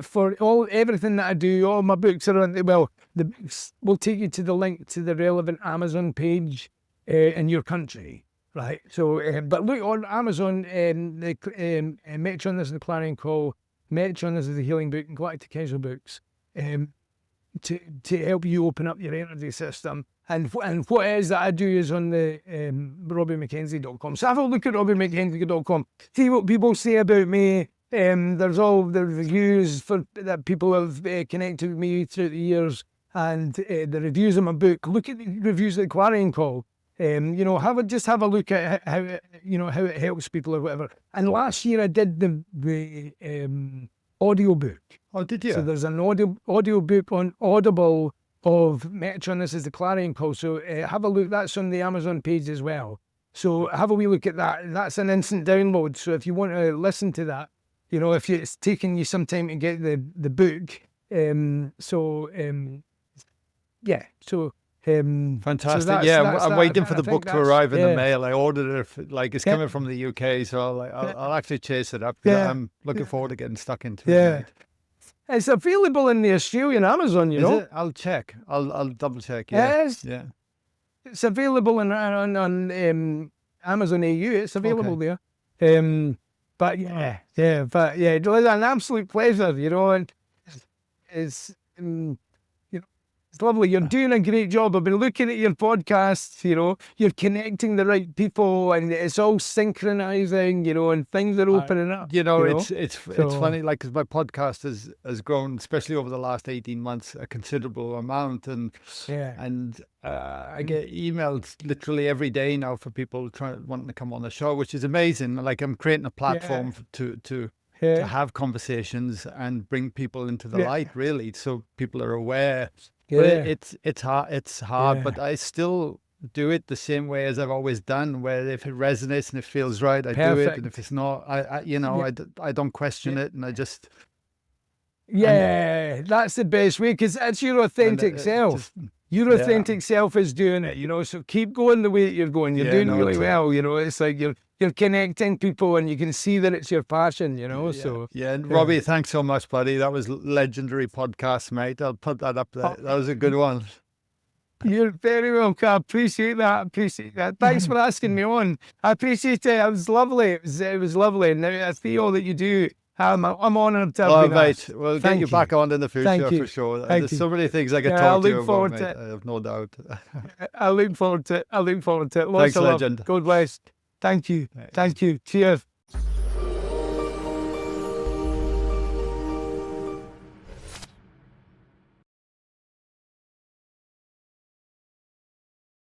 for everything that I do. All my books are on. Well, the books will take you to the link to the relevant Amazon page in your country, right? So, but look on Amazon. Metatron, this is the Clarion Call. Metatron, this is the Healing Book, and Galactic Angel books. To help you open up your energy system. And what it is that I do is on the RobbieMackenzie.com. So have a look at RobbieMackenzie.com. See what people say about me. There's all the reviews that people have connected with me through the years, and the reviews of my book. Look at the reviews of the Clarion Call. You know, have a look at how it helps people or whatever. And last year I did the audio book. Oh, did you? So there's an audio book on Audible of Metatron. This is the Clarion Call. So have a look. That's on the Amazon page as well. So have a wee look at that. That's an instant download. So if you want to listen to that, you know, if it's taking you some time to get the book. Yeah. So. Fantastic. So I'm waiting for the book to arrive in the yeah. mail. I ordered it, it's coming from the UK, so I'll actually chase it up. Yeah. I'm looking forward to getting stuck into it. Yeah. It's available in the Australian Amazon, you know. It? I'll check. I'll double check. Yeah. Yes. Yeah. It's available on Amazon AU. It's available there. But it's an absolute pleasure, you know, and it's it's lovely. You're doing a great job. I've been looking at your podcasts, you know, you're connecting the right people, and it's all synchronizing, you know, and things are opening up. It's funny, like, 'cause my podcast has grown, especially over the last 18 months, a considerable amount, and I get emails literally every day now for people wanting to come on the show, which is amazing. Like, I'm creating a platform to have conversations and bring people into the light, really, so people are aware. But it's hard, but I still do it the same way as I've always done, where if it resonates and it feels right, I do it, and if it's not, I don't question it, and I just that's the best way, because it's your authentic self. Your authentic self is doing it, you know, so keep going the way that you're going. You're doing really well, you know. It's like you're connecting people, and you can see that it's your passion, you know. And Robbie, thanks so much, buddy. That was legendary podcast, mate. I'll put that up there. That was a good one. You're very welcome. I appreciate that. Thanks for asking me on. I appreciate it. It was lovely. It was lovely. And I see all that you do. I'm honoured to have been mate. We'll get you back on in the future for sure. There's so many things I can talk to you about, mate. I have no doubt. I look forward to it. Lots Thanks, of legend. love. God bless. Thank you. Cheers.